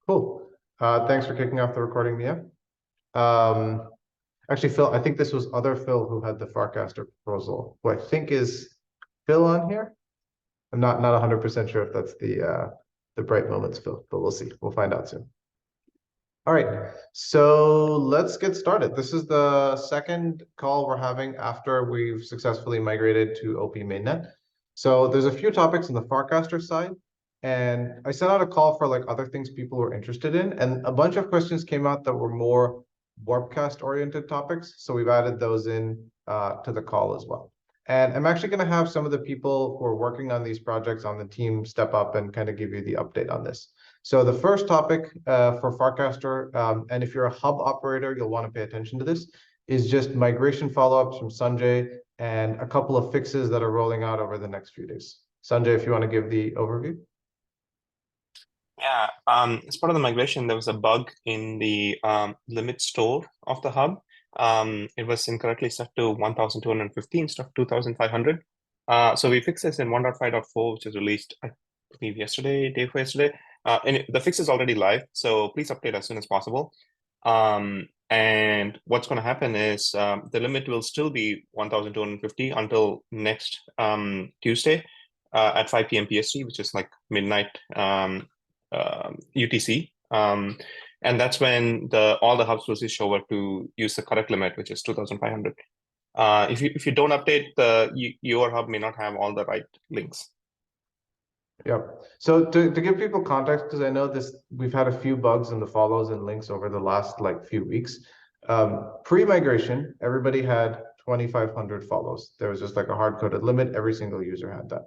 Cool. Thanks for kicking off the recording, Mia. Actually, Phil, I think this was other Phil who had the Farcaster proposal, who I think is Phil on here. I'm not 100% sure if that's the Bright Moments Phil, but we'll see. We'll find out soon. All right, so let's get started. This is the second call we're having after we've successfully migrated to OP mainnet. So there's a few topics on the Farcaster side, and I sent out a call for like other things people were interested in, and a bunch of questions came out that were more Warpcast oriented topics. So we've added those in to the call as well. And I'm actually going to have some of the people who are working on these projects on the team step up and kind of give you the update on this. So the first topic for Farcaster, and if you're a hub operator, you'll want to pay attention to this, is just migration follow-ups from Sanjay and a couple of fixes that are rolling out over the next few days. Sanjay, if you want to give the overview. Yeah, as part of the migration, there was a bug in the limit store of the hub. It was incorrectly set to 1,250 instead of 2,500. So we fixed this in 1.5.4, which is released, I believe, yesterday, day before yesterday. And the fix is already live, so please update as soon as possible. And what's going to happen is the limit will still be 1,250 until next Tuesday at 5 p.m. PST, which is like midnight UTC. And that's when all the hubs will switch over to use the correct limit, which is 2,500. If you don't update, your hub may not have all the right links. Yep. So to give people context, because I know we've had a few bugs in the follows and links over the last few weeks. Pre-migration, everybody had 2,500 follows. There was just like a hard-coded limit. Every single user had that.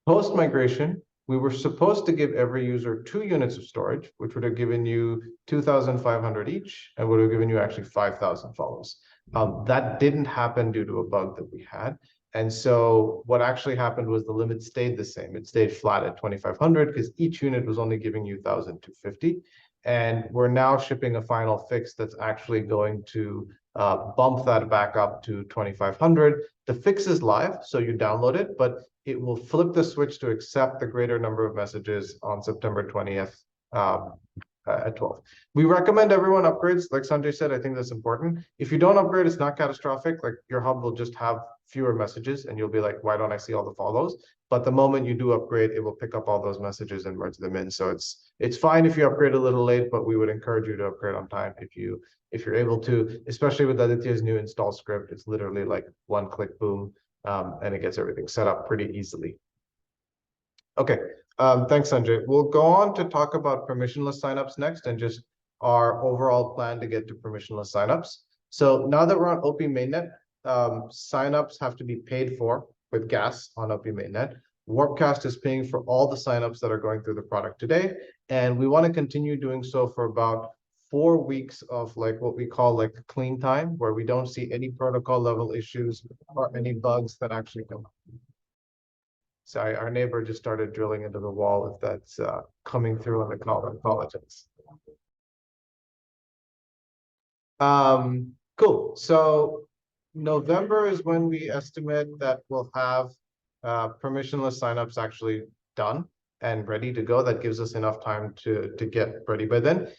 Post-migration, we were supposed to give every user 2 units of storage, which would have given you 2,500 each, and would have given you actually 5,000 follows. That didn't happen due to a bug that we had. And so what actually happened was the limit stayed the same. It stayed flat at 2,500 because each unit was only giving you 1,250. And we're now shipping a final fix that's actually going to bump that back up to 2,500. The fix is live, so you download it, but it will flip the switch to accept the greater number of messages on September 20th at 12. We recommend everyone upgrades. Like Sanjay said, I think that's important. If you don't upgrade, it's not catastrophic. Like your hub will just have fewer messages and you'll be like, why don't I see all the follows? But the moment you do upgrade, it will pick up all those messages and merge them in. So it's fine if you upgrade a little late, but we would encourage you to upgrade on time if you're able to, especially with Aditya's new install script. It's literally like one click, boom, and it gets everything set up pretty easily. Okay, thanks, Sanjay. We'll go on to talk about permissionless signups next and just our overall plan to get to permissionless signups. So now that we're on OP mainnet, signups have to be paid for with gas on OP mainnet. Warpcast is paying for all the signups that are going through the product today, and we want to continue doing so for about 4 weeks of what we call clean time, where we don't see any protocol level issues or any bugs that actually come up. Sorry, our neighbor just started drilling into the wall. If that's coming through on the call, I apologize. Cool. So November is when we estimate that we'll have permissionless signups actually done and ready to go. That gives us enough time to get ready by then.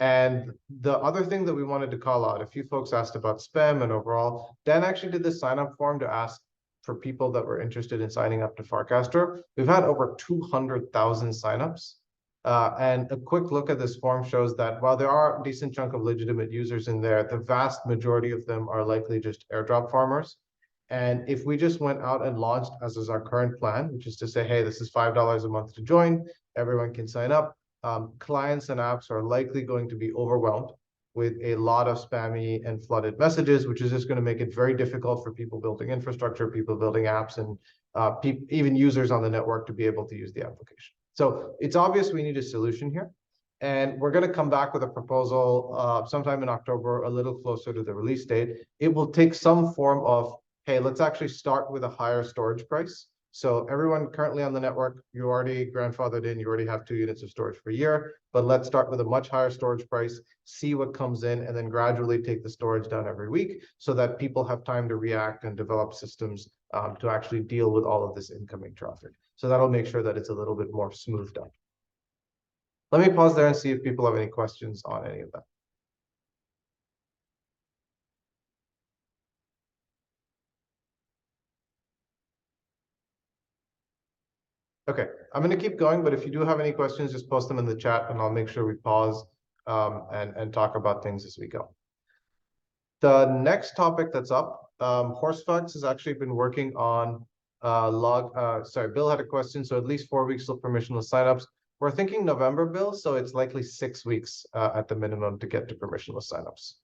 And the other thing that we wanted to call out, a few folks asked about spam and overall. Dan actually did this sign up form to ask for people that were interested in signing up to Farcaster. We've had over 200,000 signups. And a quick look at this form shows that while there are a decent chunk of legitimate users in there, the vast majority of them are likely just airdrop farmers. And if we just went out and launched, as is our current plan, which is to say, hey, this is $5 a month to join, everyone can sign up, clients and apps are likely going to be overwhelmed with a lot of spammy and flooded messages, which is just going to make it very difficult for people building infrastructure, people building apps, and even users on the network to be able to use the application. So it's obvious we need a solution here. And we're going to come back with a proposal sometime in October, a little closer to the release date. It will take some form of, hey, let's actually start with a higher storage price. So everyone currently on the network, you already grandfathered in, you already have 2 units of storage per year, but let's start with a much higher storage price, see what comes in, and then gradually take the storage down every week so that people have time to react and develop systems to actually deal with all of this incoming traffic. So that'll make sure that it's a little bit more smoothed out. Let me pause there and see if people have any questions on any of that. Okay, I'm going to keep going, but if you do have any questions, just post them in the chat and I'll make sure we pause and talk about things as we go. The next topic that's up, Horsefax has actually been working on Bill had a question, so at least 4 weeks of permissionless signups. We're thinking November, Bill, so it's likely 6 weeks at the minimum to get to permissionless signups.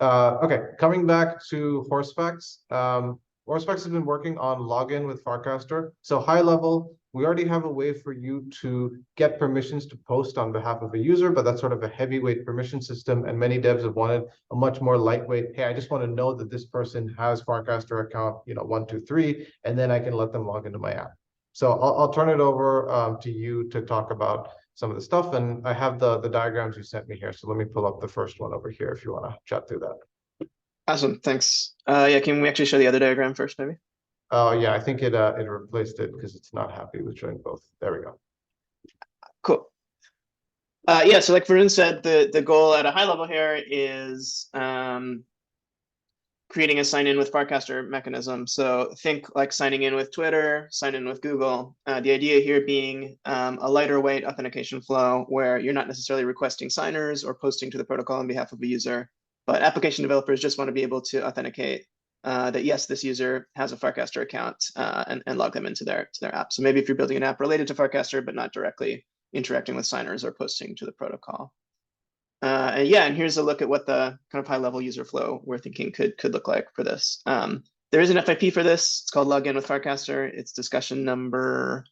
Okay, coming back to Horsefax. Horsefax has been working on login with Farcaster. So high level, we already have a way for you to get permissions to post on behalf of a user, but that's sort of a heavyweight permission system. And many devs have wanted a much more lightweight, hey, I just want to know that this person has Farcaster account, 1, 2, 3, and then I can let them log into my app. So I'll turn it over to you to talk about some of the stuff. And I have the diagrams you sent me here. So let me pull up the first one over here if you want to chat through that. Awesome, thanks. Yeah, can we actually show the other diagram first, maybe? Oh, yeah, I think it replaced it because it's not happy with showing both. There we go. Cool. Yeah, so like Varun said, the goal at a high level here is creating a sign in with Farcaster mechanism. So think like signing in with Twitter, sign in with Google. The idea here being a lighter weight authentication flow where you're not necessarily requesting signers or posting to the protocol on behalf of a user, but application developers just want to be able to authenticate that yes, this user has a Farcaster account and log them into their app. So maybe if you're building an app related to Farcaster, but not directly interacting with signers or posting to the protocol. And yeah, and here's a look at what the kind of high-level user flow we're thinking could look like for this. There is an FIP for this. It's called Login with Farcaster. It's discussion number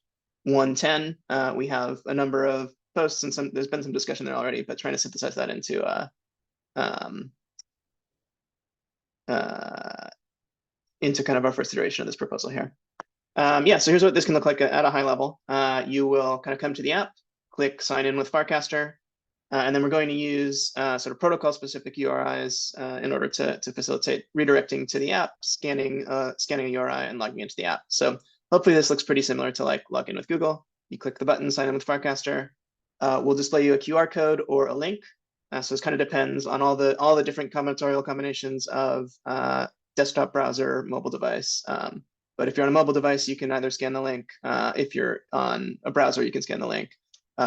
110. We have a number of posts and there's been some discussion there already, but trying to synthesize that into kind of our first iteration of this proposal here. Yeah, so here's what this can look like at a high level. You will kind of come to the app, click sign in with Farcaster, and then we're going to use sort of protocol-specific URIs in order to facilitate redirecting to the app, scanning a URI and logging into the app. So hopefully this looks pretty similar to like login with Google. You click the button, sign in with Farcaster. We'll display you a QR code or a link. So this kind of depends on all the different combinatorial combinations of desktop browser, mobile device. But if you're on a mobile device, you can either scan the link. If you're on a browser, you can scan the link.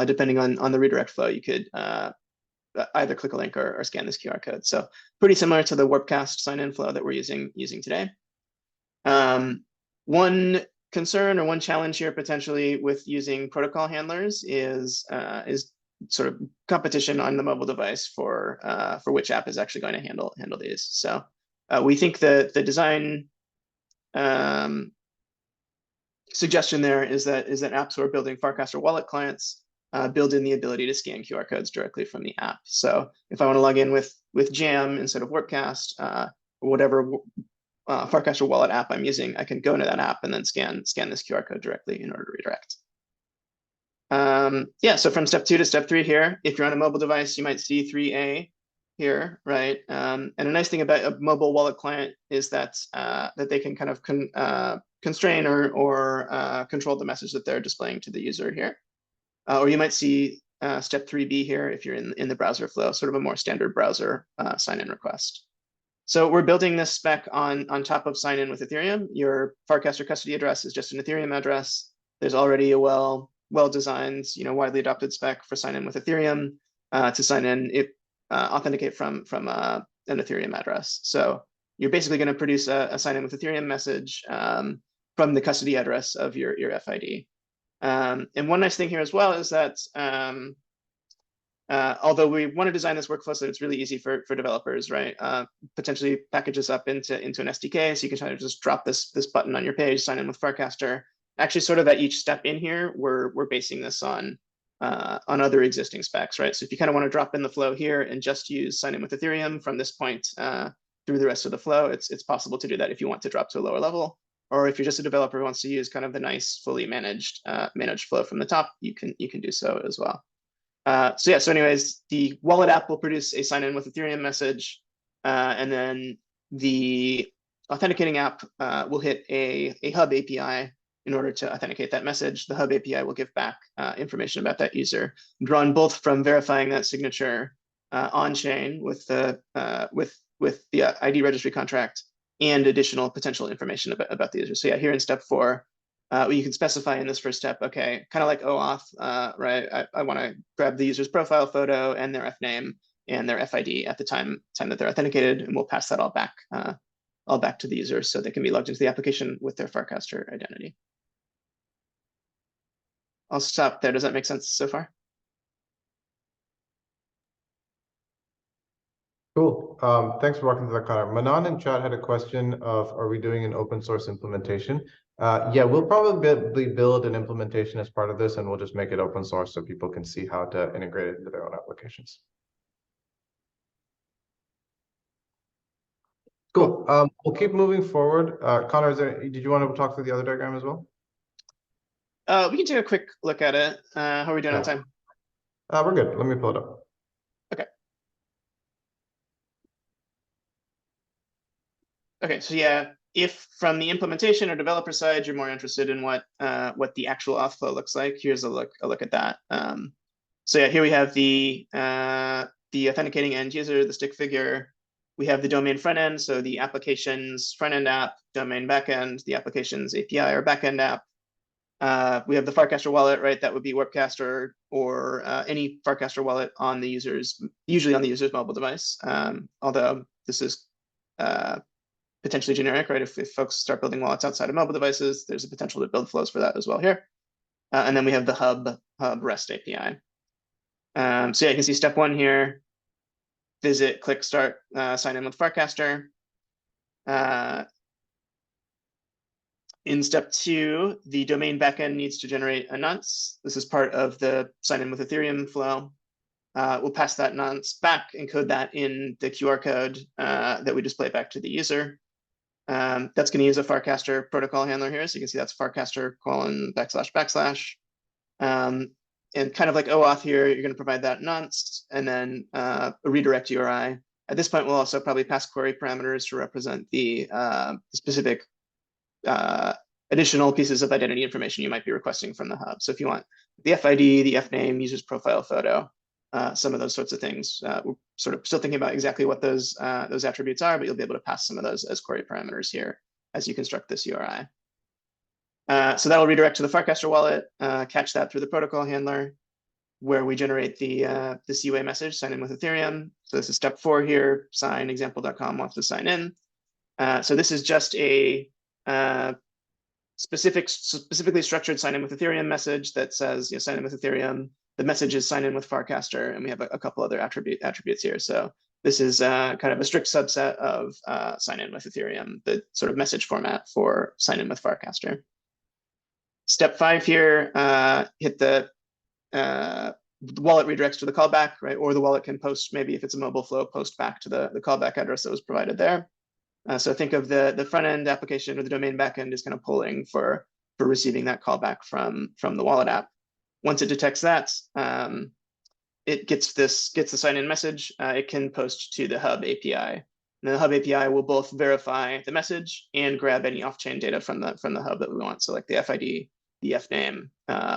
Depending on the redirect flow, you could either click a link or scan this QR code. So pretty similar to the Warpcast sign-in flow that we're using today. One concern or one challenge here potentially with using protocol handlers is sort of competition on the mobile device for which app is actually going to handle these. So we think the design suggestion there is that apps who are building Farcaster wallet clients build in the ability to scan QR codes directly from the app. So if I want to log in with Jam instead of Warpcast or whatever Farcaster wallet app I'm using, I can go into that app and then scan this QR code directly in order to redirect. Yeah, so from step 2 to step 3 here, if you're on a mobile device, you might see 3A here, right? And a nice thing about a mobile wallet client is that they can kind of constrain or control the message that they're displaying to the user here. Or you might see step 3B here if you're in the browser flow, sort of a more standard browser sign-in request. So we're building this spec on top of sign-in with Ethereum. Your Farcaster custody address is just an Ethereum address. There's already a well-designed, widely adopted spec for sign-in with Ethereum to sign in, authenticate from an Ethereum address. So you're basically going to produce a sign-in with Ethereum message from the custody address of your FID. And one nice thing here as well is that although we want to design this workflow so that it's really easy for developers, right? Potentially package this up into an SDK, so you can kind of just drop this button on your page, sign in with Farcaster. Actually, sort of at each step in here, we're basing this on other existing specs, right? So if you kind of want to drop in the flow here and just use sign in with Ethereum from this point through the rest of the flow, it's possible to do that if you want to drop to a lower level. Or if you're just a developer who wants to use kind of the nice, fully managed flow from the top, you can do so as well. So anyways, the wallet app will produce a sign in with Ethereum message, and then the authenticating app will hit a hub API in order to authenticate that message. The Hub API will give back information about that user, drawn both from verifying that signature on chain with the ID registry contract and additional potential information about the user. So yeah, here in step 4, you can specify in this first step, okay, kind of like OAuth, right? I want to grab the user's profile photo and their FNAME and their FID at the time that they're authenticated, and we'll pass that all back to the user so they can be logged into the application with their Farcaster identity. I'll stop there. Does that make sense so far? Cool. Thanks for walking through that, Connor. Manon in chat had a question of, are we doing an open source implementation? Yeah, we'll probably build an implementation as part of this, and we'll just make it open source so people can see how to integrate it into their own applications. Cool. We'll keep moving forward. Connor, did you want to talk through the other diagram as well? We can take a quick look at it. How are we doing on time? We're good. Let me pull it up. Okay. Okay, so yeah, if from the implementation or developer side, you're more interested in what the actual auth flow looks like, here's a look at that. So yeah, here we have the authenticating end user, the stick figure. We have the domain front end, so the application's front end app, domain backend, the application's API or backend app. We have the Farcaster wallet, right? That would be Webcaster or any Farcaster wallet on the usually on the user's mobile device. Although this is potentially generic, right? If folks start building wallets outside of mobile devices, there's a potential to build flows for that as well here. And then we have the Hub REST API. So yeah, you can see step 1 here. Visit, click start, sign in with Farcaster. In step 2, the domain backend needs to generate a nonce. This is part of the sign in with Ethereum flow. We'll pass that nonce back, encode that in the QR code that we display back to the user. That's going to use a Farcaster protocol handler here. So you can see that's Farcaster : //. And kind of like OAuth here, you're going to provide that nonce and then a redirect URI. At this point, we'll also probably pass query parameters to represent the specific additional pieces of identity information you might be requesting from the hub. So if you want the FID, the FNAME, user's profile photo, some of those sorts of things, we're sort of still thinking about exactly what those attributes are, but you'll be able to pass some of those as query parameters here as you construct this URI. So that'll redirect to the Farcaster wallet, catch that through the protocol handler, where we generate this UA message, sign in with Ethereum. So this is step 4 here, sign example.com wants to sign in. So this is just a specifically structured sign in with Ethereum message that says, you know, sign in with Ethereum. The message is sign in with Farcaster, and we have a couple other attributes here. So this is kind of a strict subset of sign in with Ethereum, the sort of message format for sign in with Farcaster. Step 5 here, hit the wallet redirects to the callback, right? Or the wallet can post, maybe if it's a mobile flow, post back to the callback address that was provided there. So think of the front end application or the domain backend is kind of pulling for receiving that callback from the wallet app. Once it detects that, it gets the sign in message. It can post to the Hub API. And the Hub API will both verify the message and grab any off-chain data from the Hub that we want. So like the FID, the FNAME,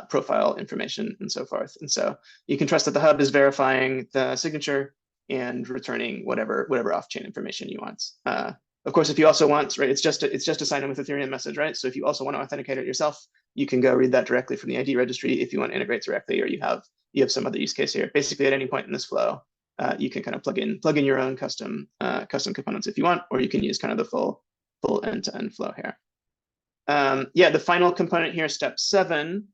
profile information, and so forth. And so you can trust that the Hub is verifying the signature and returning whatever off-chain information you want. Of course, if you also want, right, it's just a sign in with Ethereum message, right? So if you also want to authenticate it yourself, you can go read that directly from the ID registry if you want to integrate directly, or you have some other use case here. Basically, at any point in this flow, you can kind of plug in your own custom components if you want, or you can use kind of the full end-to-end flow here. Yeah, the final component here, step 7,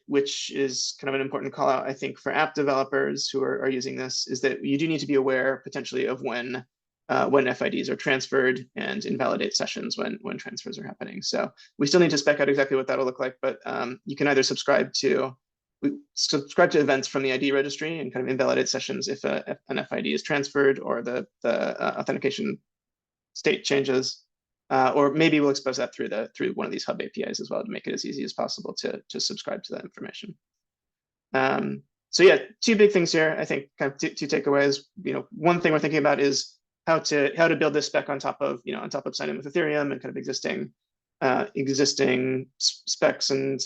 which is kind of an important call out, I think, for app developers who are using this, is that you do need to be aware potentially of when FIDs are transferred and invalidate sessions when transfers are happening. So we still need to spec out exactly what that'll look like, but you can either subscribe to events from the ID registry and kind of invalidate sessions if an FID is transferred or the authentication state changes, or maybe we'll expose that through one of these Hub APIs as well to make it as easy as possible to subscribe to that information. So yeah, 2 big things here. I think kind of two takeaways. You know, one thing we're thinking about is how to build this spec on top of sign in with Ethereum and kind of existing existing specs and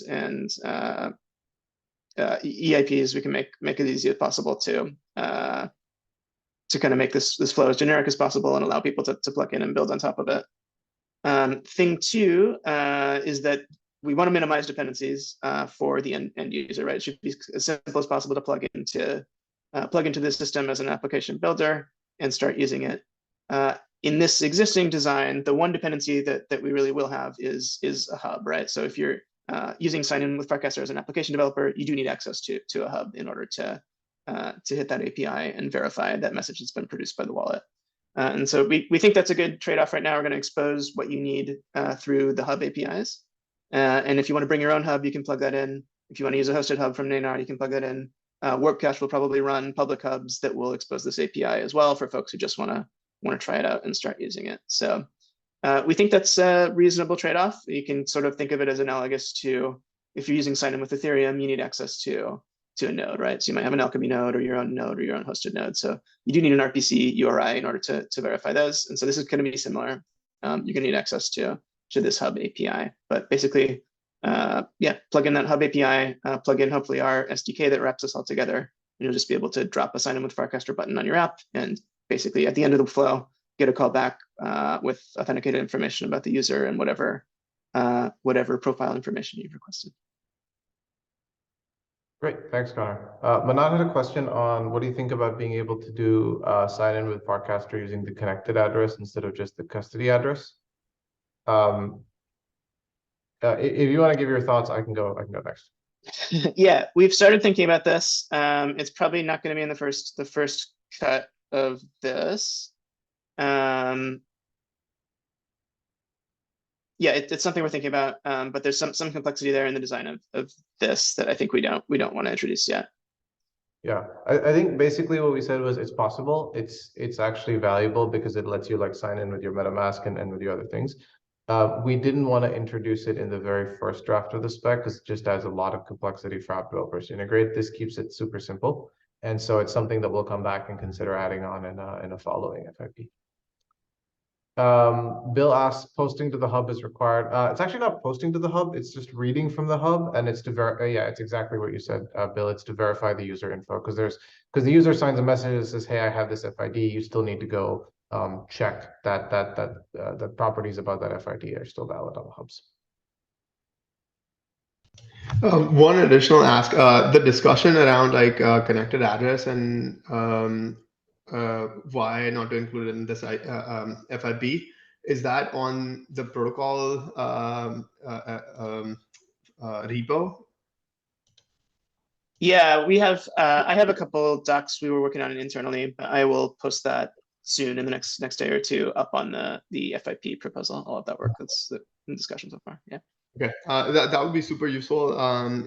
EIPs, we can make it easy as possible to kind of make this flow as generic as possible and allow people to plug in and build on top of it. Thing two is that we want to minimize dependencies for the end user, right? It should be as simple as possible to plug into the system as an application builder and start using it. In this existing design, the one dependency that we really will have is a hub, right? So if you're using sign-in with Farcaster as an application developer, you do need access to a hub in order to hit that API and verify that message that's been produced by the wallet. And so we think that's a good trade-off right now. We're going to expose what you need through the hub APIs. And if you want to bring your own hub, you can plug that in. If you want to use a hosted hub from Naynar, you can plug that in. Warpcache will probably run public hubs that will expose this API as well for folks who just want to try it out and start using it. So we think that's a reasonable trade-off. You can sort of think of it as analogous to if you're using sign-in with Ethereum, you need access to a node, right? So you might have an Alchemy node or your own hosted node. So you do need an RPC URI in order to verify those. And so this is going to be similar. You're going to need access to this hub API. But basically, plug in that hub API, plug in hopefully our SDK that wraps us all together. And you'll just be able to drop a sign in with Farcaster button on your app. And basically at the end of the flow, get a call back with authenticated information about the user and whatever profile information you've requested. Great, thanks, Connor. Manat had a question on what do you think about being able to do sign in with Farcaster using the connected address instead of just the custody address? If you want to give your thoughts, I can go next. Yeah, we've started thinking about this. It's probably not going to be in the first cut of this. Yeah, it's something we're thinking about, but there's some complexity there in the design of this that I think we don't want to introduce yet. Yeah, I think basically what we said was it's possible. It's actually valuable because it lets you like sign in with your MetaMask and with your other things. We didn't want to introduce it in the very first draft of the spec because it just adds a lot of complexity for app developers to integrate. This keeps it super simple, and so it's something that we'll come back and consider adding on in a following FIP. Bill asks, posting to the hub is required. It's actually not posting to the hub, it's just reading from the hub, and it's to verify. Yeah, it's exactly what you said, Bill. It's to verify the user info because the user signs a message that says, hey, I have this FID. You still need to go check that the properties about that FID are still valid on the hubs. One additional ask, the discussion around like connected address and why not to include it in this FIP, is that on the protocol repo? Yeah, we have. I have a couple docs we were working on internally, but I will post that soon in the next day or two up on the FIP proposal. All of that work that's in discussion so far. Yeah. Okay, that would be super useful.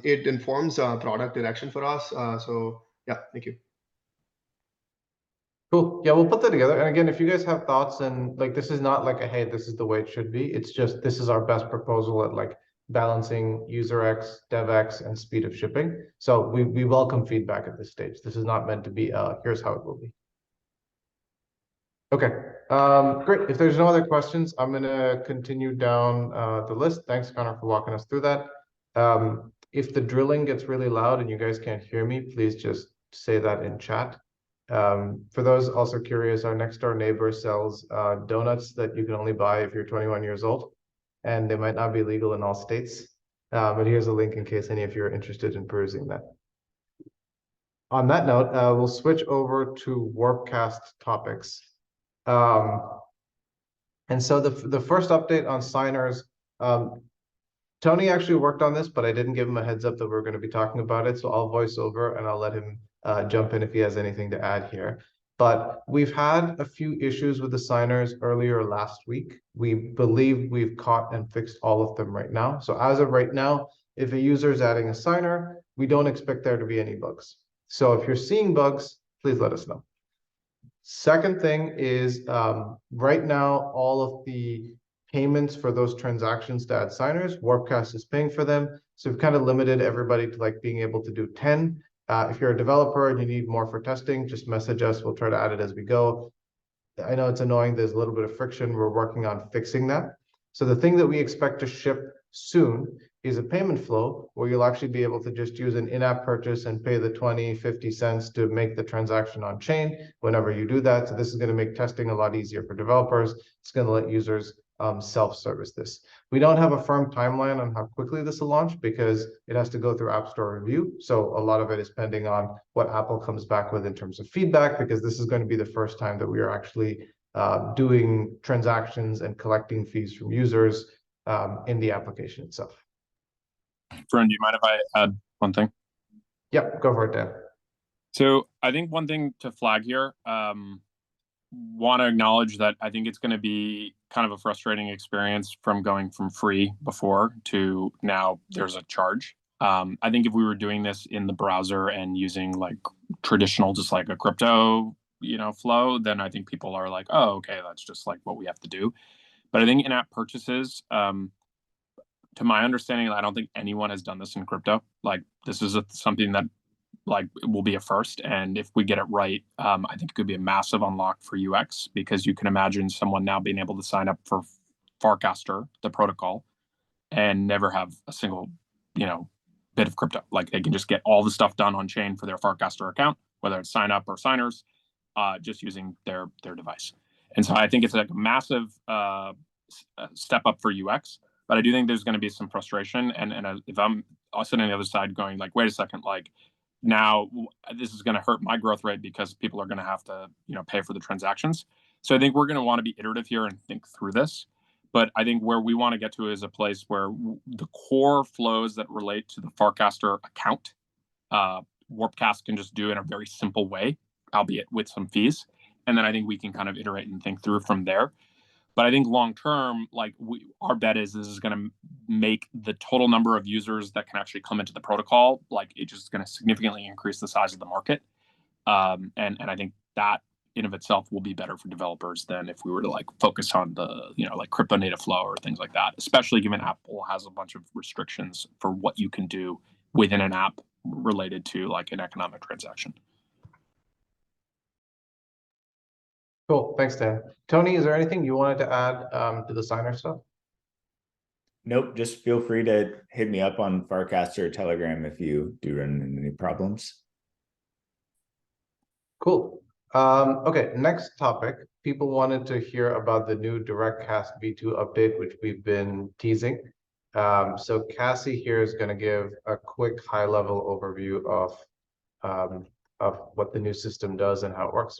It informs product direction for us. So yeah, thank you. Cool. Yeah, we'll put that together. And again, if you guys have thoughts and like this is not like a hey, this is the way it should be. It's just this is our best proposal at like balancing user X, dev X, and speed of shipping. So we welcome feedback at this stage. This is not meant to be here's how it will be. Okay. Great. If there's no other questions, I'm gonna continue down the list. Thanks, Connor, for walking us through that. If the drilling gets really loud and you guys can't hear me, please just say that in chat. For those also curious, our next door neighbor sells donuts that you can only buy if you're 21 years old, and they might not be legal in all states. But here's a link in case any of you are interested in perusing that. On that note, we'll switch over to Warpcast topics. And so the first update on signers, Tony actually worked on this, but I didn't give him a heads up that we're going to be talking about it. So I'll voice over and I'll let him jump in if he has anything to add here. But we've had a few issues with the signers earlier last week. We believe we've caught and fixed all of them right now. So as of right now, if a user is adding a signer, we don't expect there to be any bugs. So if you're seeing bugs, please let us know. Second thing is right now, all of the payments for those transactions to add signers, Warpcast is paying for them. So we've kind of limited everybody to like being able to do 10. If you're a developer and you need more for testing, just message us. We'll try to add it as we go. I know it's annoying. There's a little bit of friction. We're working on fixing that. So the thing that we expect to ship soon is a payment flow where you'll actually be able to just use an in-app purchase and pay the 20, 50 cents to make the transaction on chain whenever you do that. So this is going to make testing a lot easier for developers. It's going to let users self-service this. We don't have a firm timeline on how quickly this will launch because it has to go through App Store review. So a lot of it is pending on what Apple comes back with in terms of feedback, because this is going to be the first time that we are actually doing transactions and collecting fees from users in the application itself. Friend, do you mind if I add one thing? Yep, go for it, Dan. So I think one thing to flag here, want to acknowledge that I think it's going to be kind of a frustrating experience from going from free before to now there's a charge. I think if we were doing this in the browser and using like traditional, just like a crypto, flow, then I think people are like, oh, okay, that's just like what we have to do. But I think in-app purchases, to my understanding, I don't think anyone has done this in crypto. Like this is something that like it will be a first, and if we get it right, I think it could be a massive unlock for UX, because you can imagine someone now being able to sign up for Farcaster, the protocol, and never have a single bit of crypto. Like they can just get all the stuff done on chain for their Farcaster account, whether it's sign up or signers, just using their device. And so I think it's like a massive step up for UX, but I do think there's going to be some frustration, and if I'm sitting on the other side going like, wait a second, like now this is going to hurt my growth rate because people are going to have to pay for the transactions. So I think we're going to want to be iterative here and think through this. But I think where we want to get to is a place where the core flows that relate to the Farcaster account, Warpcast can just do in a very simple way, albeit with some fees. And then I think we can kind of iterate and think through from there. But I think long term, like our bet is this is going to make the total number of users that can actually come into the protocol, like it's just going to significantly increase the size of the market. And I think that in of itself will be better for developers than if we were to like focus on the like crypto native flow or things like that, especially given Apple has a bunch of restrictions for what you can do within an app related to like an economic transaction. Cool, thanks, Dan. Tony, is there anything you wanted to add to the signer stuff? Nope, just feel free to hit me up on Farcaster or Telegram if you do run into any problems. Cool. Okay, next topic. People wanted to hear about the new DirectCast V2 update, which we've been teasing. So Cassie here is going to give a quick high-level overview of what the new system does and how it works.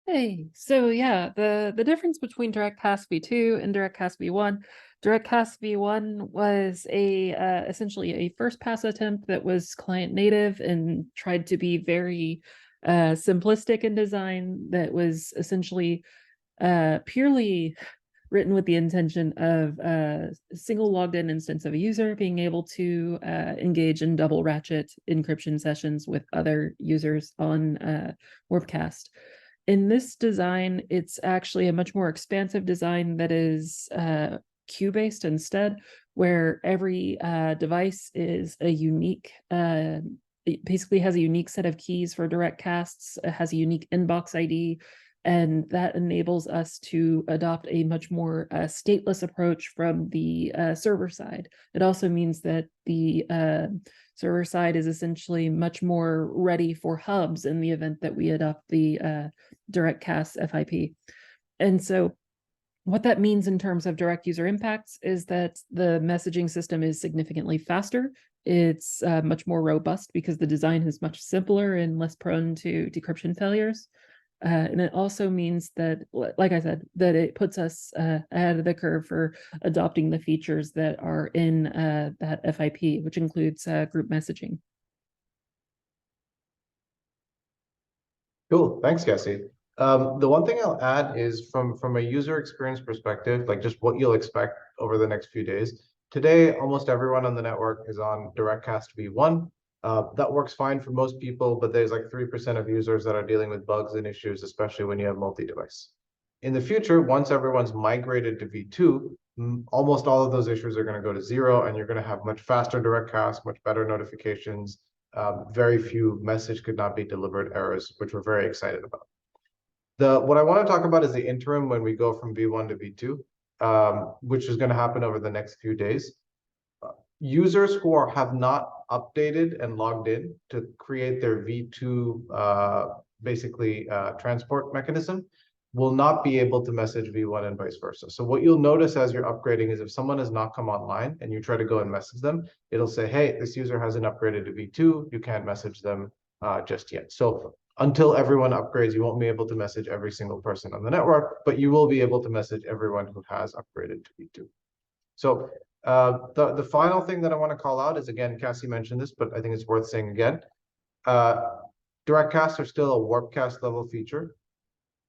Hey, so yeah, the difference between DirectCast v2 and DirectCast v1. DirectCast v1 was essentially a first pass attempt that was client native and tried to be very simplistic in design, that was essentially purely written with the intention of a single logged in instance of a user being able to engage in double ratchet encryption sessions with other users on Warpcast. In this design, it's actually a much more expansive design that is queue-based instead, where every device is a unique, it basically has a unique set of keys for DirectCasts, it has a unique inbox ID, and that enables us to adopt a much more stateless approach from the server side. It also means that the server side is essentially much more ready for hubs in the event that we adopt the DirectCast FIP. And so what that means in terms of direct user impacts is that the messaging system is significantly faster. It's much more robust because the design is much simpler and less prone to decryption failures. And it also means that, like I said, that it puts us ahead of the curve for adopting the features that are in that FIP, which includes group messaging. Cool, thanks, Cassie. The one thing I'll add is from a user experience perspective, like just what you'll expect over the next few days. Today, almost everyone on the network is on DirectCast v1. That works fine for most people, but there's like 3% of users that are dealing with bugs and issues, especially when you have multi-device. In the future, once everyone's migrated to v2, almost all of those issues are going to go to zero, and you're going to have much faster DirectCast, much better notifications. Very few message could not be delivered errors, which we're very excited about. What I want to talk about is the interim when we go from V1 to V2, which is going to happen over the next few days. Users who have not updated and logged in to create their V2 basically transport mechanism will not be able to message V1 and vice versa. So what you'll notice as you're upgrading is if someone has not come online and you try to go and message them, it'll say, hey, this user hasn't upgraded to V2. You can't message them just yet. So until everyone upgrades, you won't be able to message every single person on the network, but you will be able to message everyone who has upgraded to V2. So the final thing that I want to call out is, again, Cassie mentioned this, but I think it's worth saying again. Directcasts are still a Warpcast level feature.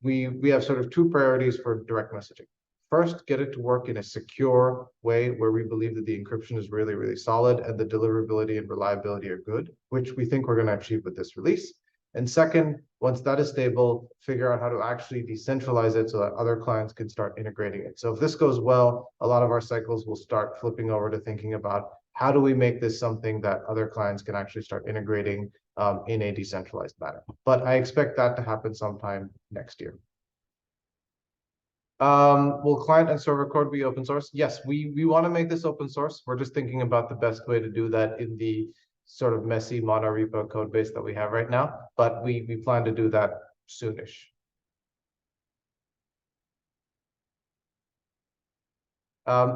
We have sort of two priorities for direct messaging. First, get it to work in a secure way where we believe that the encryption is really, really solid and the deliverability and reliability are good, which we think we're going to achieve with this release. And second, once that is stable, figure out how to actually decentralize it so that other clients can start integrating it. So if this goes well, a lot of our cycles will start flipping over to thinking about how do we make this something that other clients can actually start integrating in a decentralized manner. But I expect that to happen sometime next year. Will client and server code be open source? Yes, we want to make this open source. We're just thinking about the best way to do that in the sort of messy monorepo code base that we have right now, but we plan to do that soonish.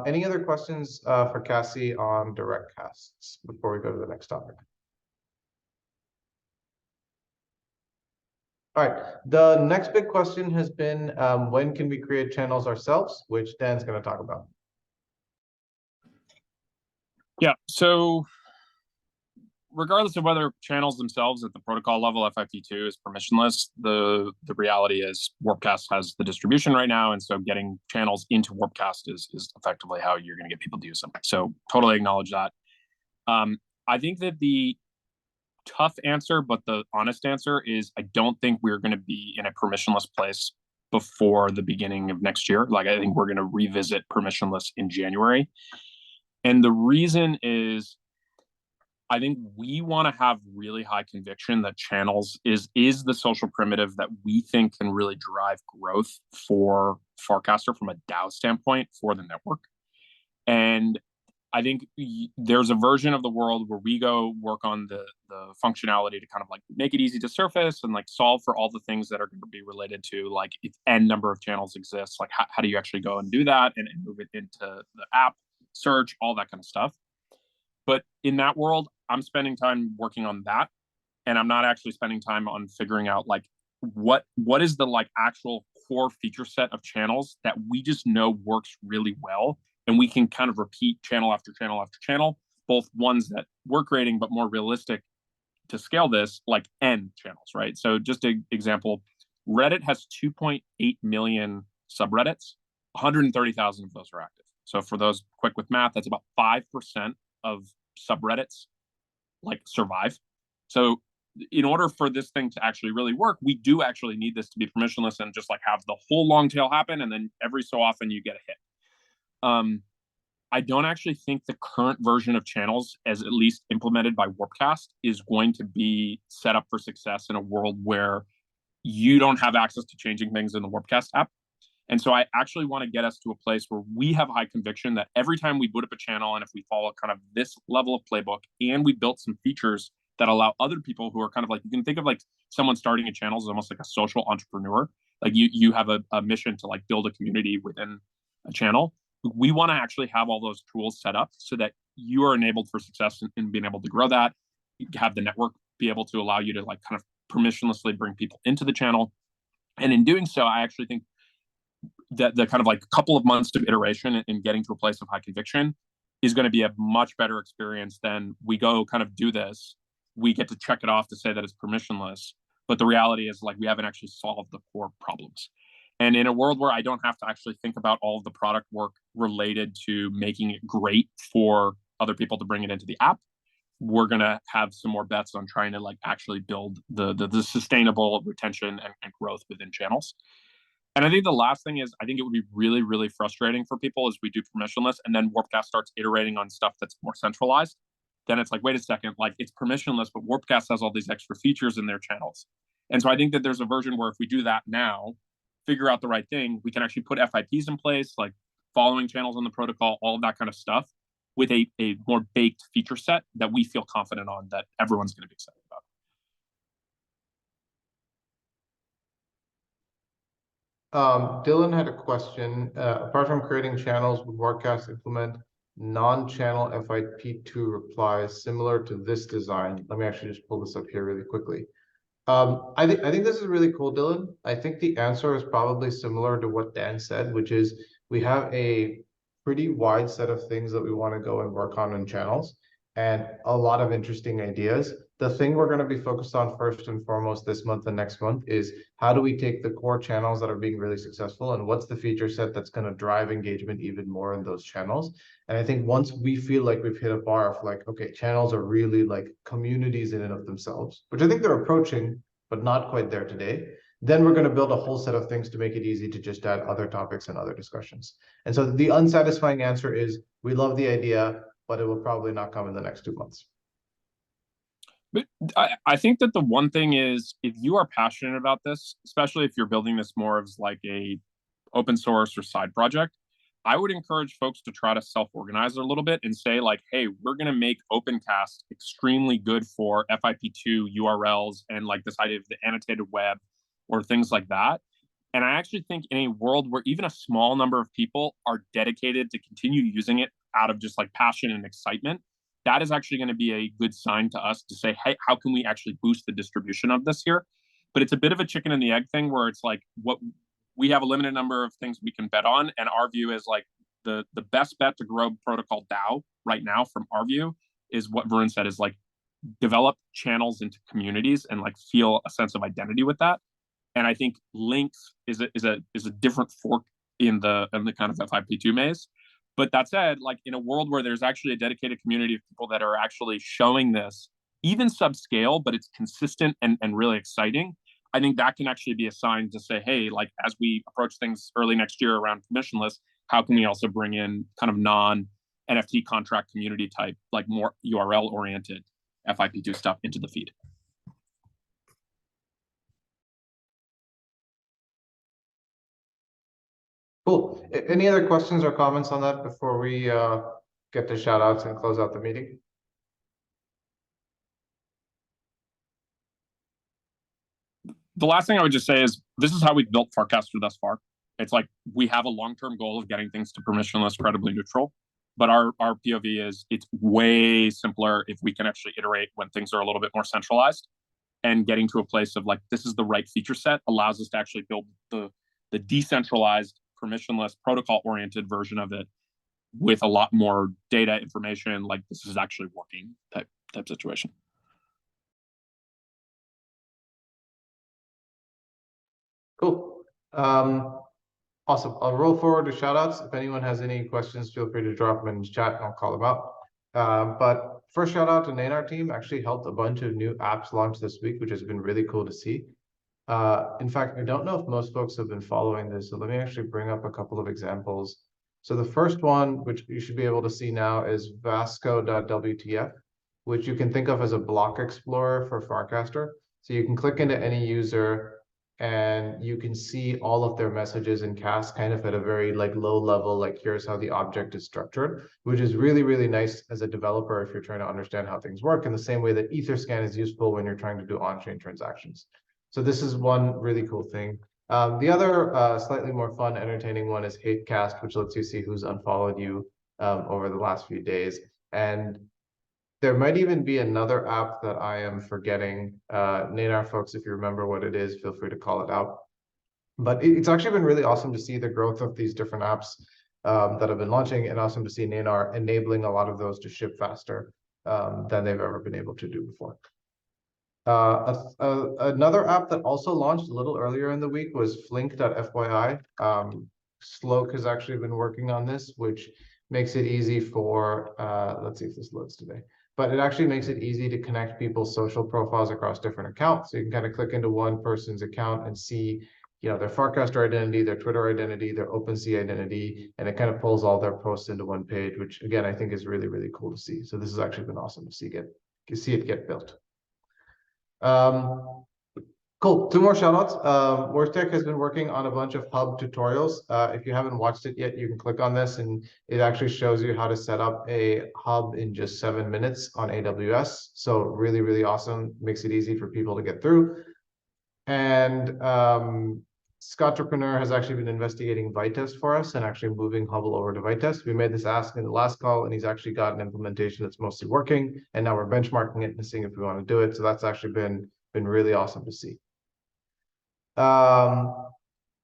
Any other questions for Cassie on Directcasts before we go to the next topic? All right, the next big question has been when can we create channels ourselves, which Dan's going to talk about. Yeah, so regardless of whether channels themselves at the protocol level, FFT2 is permissionless, the reality is Warpcast has the distribution right now, and so getting channels into Warpcast is effectively how you're going to get people to use them. So totally acknowledge that. I think that the tough answer, but the honest answer is I don't think we're going to be in a permissionless place before the beginning of next year. Like, I think we're going to revisit permissionless in January. And the reason is I think we want to have really high conviction that channels is the social primitive that we think can really drive growth for Farcaster from a DAO standpoint for the network. And I think there's a version of the world where we go work on the functionality to kind of like make it easy to surface and like solve for all the things that are going to be related to like if n number of channels exists, like how do you actually go and do that and move it into the app, search, all that kind of stuff. But in that world, I'm spending time working on that, and I'm not actually spending time on figuring out like what is the like actual core feature set of channels that we just know works really well, and we can kind of repeat channel after channel after channel, both ones that we're creating but more realistic to scale this, like N channels, right? So just an example, Reddit has 2.8 million subreddits, 130,000 of those are active. So for those quick with math, that's about 5% of subreddits like survive. So in order for this thing to actually really work, we do actually need this to be permissionless and just like have the whole long tail happen, and then every so often you get a hit. I don't actually think the current version of channels, as at least implemented by Warpcast, is going to be set up for success in a world where you don't have access to changing things in the Warpcast app. And so I actually want to get us to a place where we have high conviction that every time we boot up a channel, and if we follow kind of this level of playbook, and we built some features that allow other people who are kind of like, you can think of like someone starting a channel as almost like a social entrepreneur. Like you have a mission to like build a community within a channel. We want to actually have all those tools set up so that you are enabled for success in being able to grow that, have the network be able to allow you to like kind of permissionlessly bring people into the channel. And in doing so, I actually think that the kind of like couple of months of iteration and getting to a place of high conviction is going to be a much better experience than we go kind of do this. We get to check it off to say that it's permissionless, but the reality is like we haven't actually solved the core problems. And in a world where I don't have to actually think about all of the product work related to making it great for other people to bring it into the app, we're going to have some more bets on trying to like actually build the sustainable retention and growth within channels. And I think the last thing is, I think it would be really, really frustrating for people as we do permissionless, and then Warpcast starts iterating on stuff that's more centralized. Then it's like, wait a second, like it's permissionless, but Warpcast has all these extra features in their channels. And so I think that there's a version where if we do that now, figure out the right thing, we can actually put FIPs in place, like following channels on the protocol, all of that kind of stuff, with a more baked feature set that we feel confident on, that everyone's going to be excited about. Dylan had a question. Apart from creating channels, would Farcaster implement non-channel FIP2 replies similar to this design? Let me actually just pull this up here really quickly. I think this is really cool, Dylan. I think the answer is probably similar to what Dan said, which is we have a pretty wide set of things that we want to go and work on in channels, and a lot of interesting ideas. The thing we're going to be focused on first and foremost this month and next month is how do we take the core channels that are being really successful, and what's the feature set that's going to drive engagement even more in those channels. And I think once we feel like we've hit a bar of like, okay, channels are really like communities in and of themselves, which I think they're approaching, but not quite there today, then we're going to build a whole set of things to make it easy to just add other topics and other discussions. And so the unsatisfying answer is we love the idea, but it will probably not come in the next 2 months. But I think that the one thing is, if you are passionate about this, especially if you're building this more as like a open source or side project, I would encourage folks to try to self-organize a little bit and say like, hey, we're going to make OpenCast extremely good for FIP2 URLs and like this idea of the annotated web or things like that. And I actually think in a world where even a small number of people are dedicated to continue using it out of just like passion and excitement, that is actually going to be a good sign to us to say, hey, how can we actually boost the distribution of this here? But it's a bit of a chicken and the egg thing where it's like, what we have a limited number of things we can bet on. And our view is like the best bet to grow protocol DAO right now from our view is what Varun said, is like develop channels into communities and like feel a sense of identity with that. And I think links is a different fork in the kind of FIP2 maze. But that said, like in a world where there's actually a dedicated community of people that are actually showing this, even subscale, but it's consistent and really exciting, I think that can actually be a sign to say, hey, like as we approach things early next year around permissionless, how can we also bring in kind of non-NFT contract community type, like more URL oriented FIP2 stuff into the feed? Cool. Any other questions or comments on that before we get to shout outs and close out the meeting? The last thing I would just say is this is how we've built Farcaster thus far. It's like we have a long-term goal of getting things to permissionless, credibly neutral. But our POV is it's way simpler if we can actually iterate when things are a little bit more centralized, and getting to a place of like, this is the right feature set allows us to actually build the decentralized, permissionless, protocol-oriented version of it with a lot more data information, like this is actually working type situation. Cool. Awesome. I'll roll forward to shout outs. If anyone has any questions, feel free to drop them in the chat and I'll call them out. But first shout out to Nanar team, actually helped a bunch of new apps launch this week, which has been really cool to see. In fact, I don't know if most folks have been following this, so let me actually bring up a couple of examples. So the first one, which you should be able to see now, is Vasco.wtf, which you can think of as a block explorer for Farcaster. So you can click into any user and you can see all of their messages in cast kind of at a very like low level, like here's how the object is structured, which is really, really nice as a developer if you're trying to understand how things work, in the same way that Etherscan is useful when you're trying to do on-chain transactions. So this is one really cool thing. The other slightly more fun, entertaining one is Hatecast, which lets you see who's unfollowed you over the last few days. And there might even be another app that I am forgetting. Nanar folks, if you remember what it is, feel free to call it out. But it's actually been really awesome to see the growth of these different apps that have been launching, and awesome to see Nanar enabling a lot of those to ship faster than they've ever been able to do before. Another app that also launched a little earlier in the week was Flink.fyi. Sloke has actually been working on this, which makes it easy for, let's see if this loads today, but it actually makes it easy to connect people's social profiles across different accounts. So you can kind of click into one person's account and see, you know, their Farcaster identity, their Twitter identity, their OpenSea identity, and it kind of pulls all their posts into one page, which again, I think is really, really cool to see. So this has actually been awesome to see it get built. Cool. Two more shout outs. Worstech has been working on a bunch of hub tutorials. If you haven't watched it yet, you can click on this and it actually shows you how to set up a hub in just 7 minutes on AWS. So really, really awesome. Makes it easy for people to get through. And Scottrepreneur has actually been investigating Vitest for us and actually moving Hubble over to Vitest. We made this ask in the last call, and he's actually got an implementation that's mostly working. And now we're benchmarking it and seeing if we want to do it. So that's actually been really awesome to see.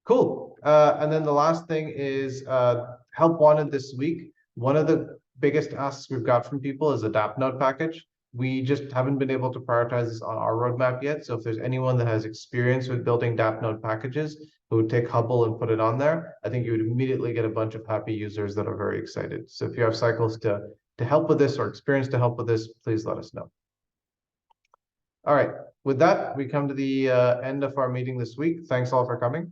Cool. And then the last thing is help wanted this week. One of the biggest asks we've got from people is a DApp node package. We just haven't been able to prioritize this on our roadmap yet. So if there's anyone that has experience with building DApp node packages who would take Hubble and put it on there, I think you would immediately get a bunch of happy users that are very excited. So if you have cycles to help with this or experience to help with this, please let us know. All right. With that, we come to the end of our meeting this week. Thanks all for coming.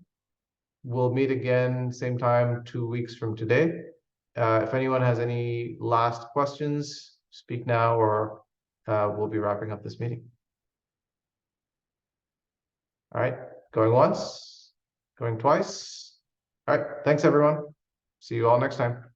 We'll meet again same time 2 weeks from today. If anyone has any last questions, speak now or we'll be wrapping up this meeting. All right, going once, going twice. All right, thanks everyone. See you all next time.